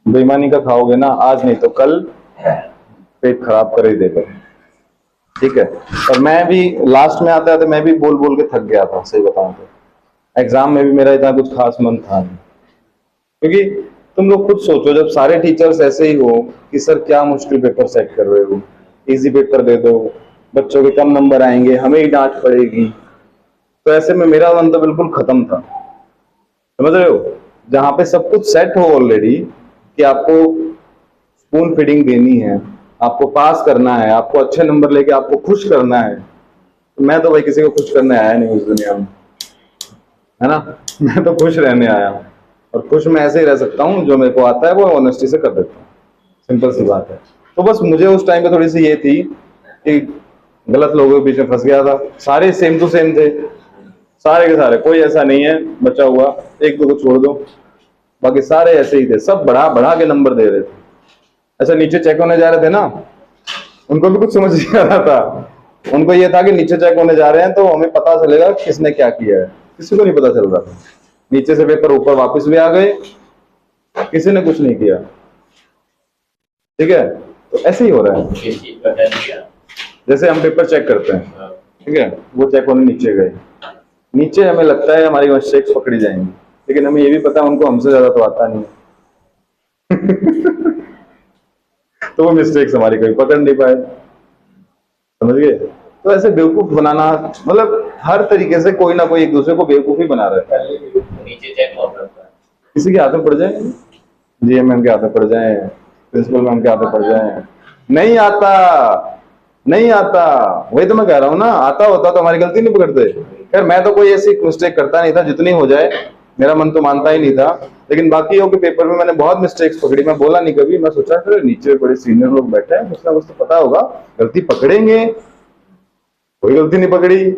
बेईमानी का खाओगे ना आज नहीं तो कल पेट खराब कर ही देगा, ठीक है। और मैं भी लास्ट में आते आते मैं भी बोल बोल के थक गया था, सही बताऊं तो एग्जाम में भी मेरा इतना कुछ खास मन था नहीं। क्योंकि तुम लोग खुद सोचो जब सारे टीचर्स ऐसे ही हो कि सर क्या मुश्किल पेपर सेट कर रहे हो, इजी पेपर दे दो, बच्चों के कम नंबर आएंगे, हमें ही डांट पड़ेगी, तो ऐसे में मेरा मन तो बिल्कुल खत्म था, समझ रहे हो। जहां पे सब कुछ सेट हो ऑलरेडी कि आपको स्पून फीडिंग देनी है, आपको पास करना है, आपको अच्छे नंबर लेके आपको खुश करना है, तो मैं तो भाई किसी को खुश करने आया नहीं उस दुनिया में, है ना। मैं तो खुश रहने आया हूँ और खुश मैं ऐसे ही रह सकता हूँ, जो मेरे को आता है वो ऑनेस्टी से कर देता हूँ, सिंपल सी बात है। तो बस मुझे उस टाइम पे थोड़ी सी ये थी कि गलत लोगों के बीच में फंस गया था। सारे सेम टू सेम थे, सारे के सारे, कोई ऐसा नहीं है बचा हुआ, एक दो को छोड़ दो, बाकी सारे ऐसे ही थे, सब बढ़ा बढ़ा के नंबर दे रहे थे। अच्छा नीचे चेक होने जा रहे थे ना, उनको भी कुछ समझ नहीं आ रहा था। उनको ये था कि नीचे चेक होने जा रहे हैं तो हमें पता चलेगा किसने क्या किया है, किसी को नहीं पता चल रहा था। नीचे से पेपर ऊपर वापस भी आ गए, किसी ने कुछ नहीं किया, ठीक है। तो ऐसे ही हो रहा है, जैसे हम पेपर चेक करते हैं, ठीक है, वो चेक होने नीचे गए, नीचे हमें लगता है हमारी मिस्टेक्स पकड़ी जाएंगी, लेकिन हमें ये भी पता है उनको हमसे ज्यादा तो आता नहीं तो वो मिस्टेक्स हमारी कभी पकड़ नहीं पाए, समझ गए। तो ऐसे बेवकूफ बनाना, मतलब हर तरीके से कोई ना कोई एक दूसरे को बेवकूफी बना रहता है। नीचे चेक हो रहा है, किसी के हाथ में पड़ जाए, जीएम मैम के हाथ में पड़ जाए, प्रिंसिपल मैम के हाथ में पड़ जाए, नहीं आता, नहीं आता, वही तो मैं कह रहा हूँ ना, आता होता तो हमारी गलती नहीं पकड़ते। खैर मैं तो कोई ऐसी मिस्टेक करता नहीं था, जितनी हो जाए मेरा मन तो मानता ही नहीं था, लेकिन बाकियों के पेपर में मैंने बहुत मिस्टेक्स पकड़ी। मैं बोला नहीं कभी, मैं सोचा फिर नीचे बड़े सीनियर लोग बैठे हैं, कुछ ना कुछ तो पता होगा, गलती पकड़ेंगे, कोई गलती नहीं पकड़ी,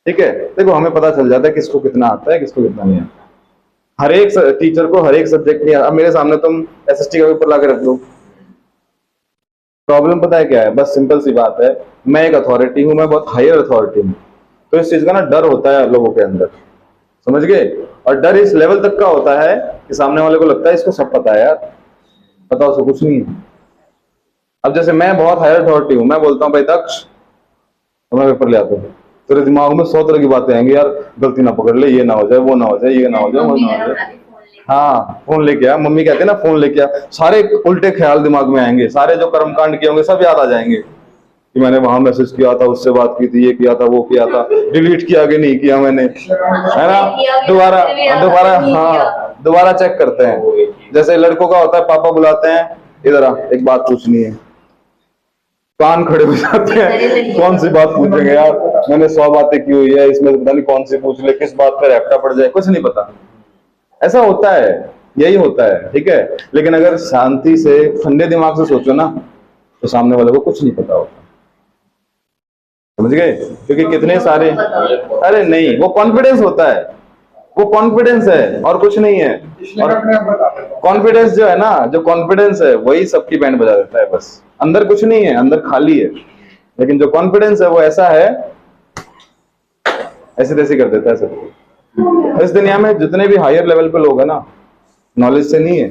ठीक है। देखो हमें पता चल जाता है किसको कितना आता है, किसको कितना नहीं आता। हर एक टीचर को हर एक सब्जेक्ट में, अब मेरे सामने तुम एसएसटी का पेपर लाके रख दो, प्रॉब्लम पता है क्या है, बस सिंपल सी बात है, मैं एक अथॉरिटी हूं, मैं बहुत हायर अथॉरिटी हूं, तो इस चीज का ना डर होता है लोगों के अंदर, समझ गए। और डर इस लेवल तक का होता है कि सामने वाले को लगता है इसको सब पता है यार, पता उसको कुछ नहीं है। अब जैसे मैं बहुत हायर अथॉरिटी हूं, मैं बोलता हूँ भाई दक्ष तो मैं पेपर ले आता हूँ, तेरे दिमाग में 100 तरह की बातें आएंगी, यार गलती ना पकड़ ले, ये ना हो जाए, वो ना हो जाए, ये ना हो जाए, वो ना हो जाए, हाँ फोन लेके आ, मम्मी कहते हैं ना फोन लेके आ, सारे उल्टे ख्याल दिमाग में आएंगे, सारे जो कर्मकांड किए होंगे सब याद आ जाएंगे कि मैंने वहां मैसेज किया था, उससे बात की थी, ये किया था, वो किया था, डिलीट किया कि नहीं किया मैंने, है ना। दोबारा दोबारा हाँ दोबारा चेक करते हैं। जैसे लड़कों का होता है, पापा बुलाते हैं, इधर आ एक बात पूछनी है, कान खड़े हो जाते हैं, कौन सी बात पूछेंगे यार, मैंने 100 बातें की हुई है, इसमें पता नहीं कौन सी पूछ ले, किस बात पर रैप्टा पड़ जाए, कुछ नहीं पता। ऐसा होता है, यही होता है, ठीक है। लेकिन अगर शांति से ठंडे दिमाग से सोचो ना, तो सामने वाले को कुछ नहीं पता होता, समझ गए। क्योंकि कितने सारे, अरे नहीं, वो कॉन्फिडेंस होता है, वो कॉन्फिडेंस है और कुछ नहीं है। और कॉन्फिडेंस जो है ना, जो कॉन्फिडेंस है वही सबकी बैंड बजा देता है, बस अंदर कुछ नहीं है, अंदर खाली है। लेकिन जो कॉन्फिडेंस है वो ऐसा है, ऐसे तैसे कर देता है सबको। इस दुनिया में जितने भी हायर लेवल पे लोग हैं ना, नॉलेज से नहीं है,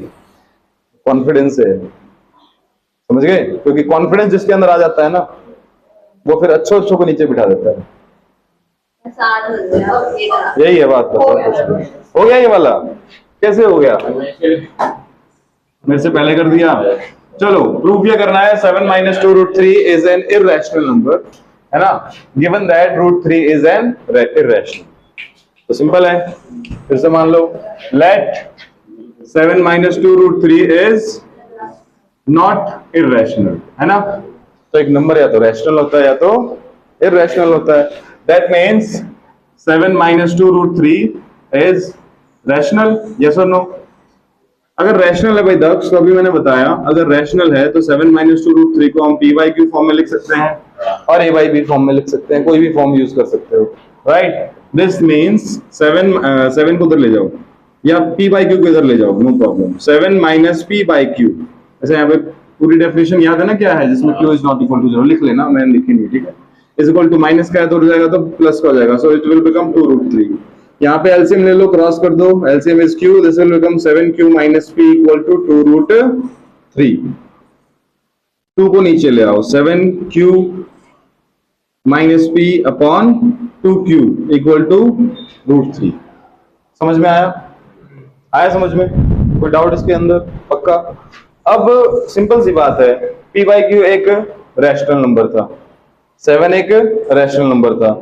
कॉन्फिडेंस से है, समझ गए। क्योंकि कॉन्फिडेंस जिसके अंदर आ जाता है ना, वो फिर अच्छों अच्छों को नीचे बिठा देता है। यही है बात, हो गया ये वाला, कैसे हो गया, मेरे से पहले कर दिया। चलो प्रूफ ये करना है, 7 - 2√3 इज एन इर्रेशनल नंबर, है ना, given that √3 is an irrational. तो सिंपल है, फिर से मान लो, लेट 7 - 2√3 इज नॉट इर्रेशनल, है ना। तो एक नंबर या तो रैशनल होता है या तो इर्रेशनल होता है। That means 7 - 2√3 is rational, yes और नो। अगर रैशनल है भाई दक्ष, तो अभी मैंने बताया, अगर रैशनल है तो 7 - 2√3 को हम p/q फॉर्म में लिख सकते हैं और a/b फॉर्म में लिख सकते हैं, कोई भी फॉर्म यूज कर सकते हो, राइट। दिस मीन्स 7 को उधर ले जाओ या p/q को इधर ले जाओ, नो प्रॉब्लम। 7 - p/q, ऐसे यहाँ पे पूरी डेफिनेशन याद है ना क्या है, जिसमें q is not equal to 0, लिख लेना, मैंने लिखी नहीं, ठीक है। इज इक्वल टू माइनस का है तो उड़ जाएगा तो प्लस का हो जाएगा, सो इट विल बिकम 2√3। यहाँ पे एलसीएम ले लो, क्रॉस कर दो, LCM is q, this will become 7q - p equal to 2√3। 2 को नीचे ले आओ, 7q - p upon 2q equal to √3। समझ में आया? आया समझ में? कोई डाउट इसके अंदर? पक्का? अब सिंपल सी बात है, p/q एक रैशनल नंबर था, 7 एक रैशनल नंबर था,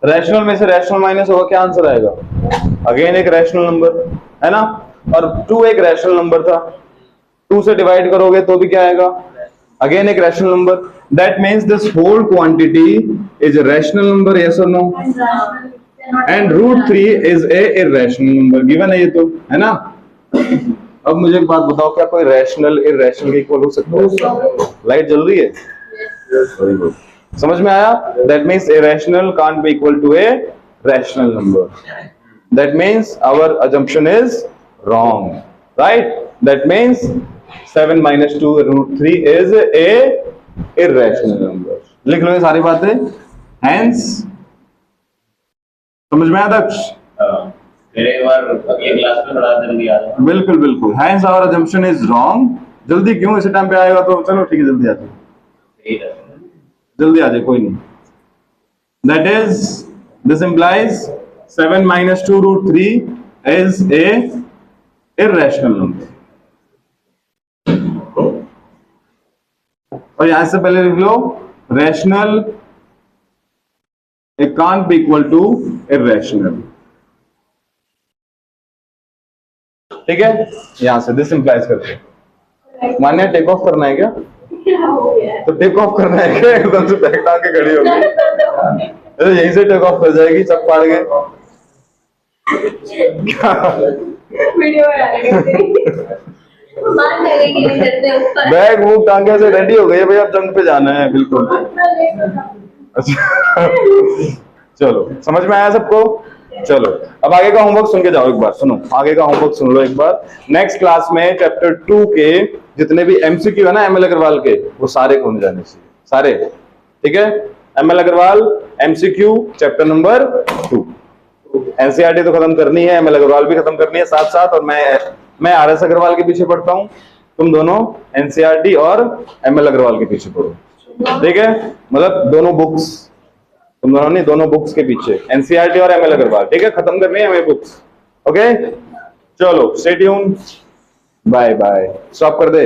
रैशनल में से रैशनल माइनस होगा, क्या आंसर आएगा? अगेन एक रैशनल नंबर, है ना। और 2 एक रैशनल नंबर था, 2 से डिवाइड करोगे तो भी क्या आएगा? अगेन एक rational number. That means this whole quantity is a rational number, yes और no. And √3 is a irrational number, given है ये तो, है ना। अब मुझे एक बात बताओ, क्या कोई रैशनल इर्रेशनल के इक्वल हो सकता है? लाइट जल रही है? वेरी गुड, समझ में आया? That means irrational can't be equal to a rational number. That means our assumption is wrong, right? That means 7 - 2√3 is a irrational number. लिख लो ये सारी बातें, hence समझ में आया दक्ष? मेरे एक बार अगली क्लास में थोड़ा जल्दी आ जाओ। बिल्कुल बिल्कुल, hence our assumption is wrong। जल्दी क्यों? इसी टाइम पे आएगा तो चलो ठीक है, जल्दी आ जाओ, ठीक है, जल्दी आ जाए, कोई नहीं। That is, this implies 7 - 2√3 is a irrational number. और यहां से पहले लिख लो, rational it can't be equal to irrational, ठीक है। यहां से this implies करते, मान्य टेक ऑफ करना है क्या? तो टेक ऑफ करना है क्या? एकदम से बैक टांग के खड़ी होगी, तो यहीं से टेक ऑफ कर जाएगी, सब पाड़ गए। बैग मुंह टांगे से रेडी हो गई है भाई, अब जंग पे जाना है, बिल्कुल। अच्छा चलो, समझ में आया सबको? चलो अब आगे का होमवर्क सुन के जाओ, एक बार सुनो, आगे का होमवर्क सुन लो एक बार। नेक्स्ट क्लास में चैप्टर 2 के जितने भी एमसीक्यू है ना एमएल अग्रवाल के, वो सारे होने जाने चाहिए, सारे, ठीक है। ML Agarwal MCQ chapter number 2, NCERT तो खत्म करनी है, एमएल अग्रवाल भी खत्म करनी है साथ साथ, और मैं आरएस अग्रवाल के पीछे पढ़ता हूँ, तुम दोनों एनसीईआरटी और एमएल अग्रवाल के पीछे पढ़ो, ठीक है। मतलब दोनों बुक्स, तुम दोनों नहीं, दोनों बुक्स के पीछे, एनसीईआरटी और एमएल अग्रवाल, ठीक है। खत्म करनी है हमें बुक्स, ओके। चलो stay tune, bye bye, stop कर दे।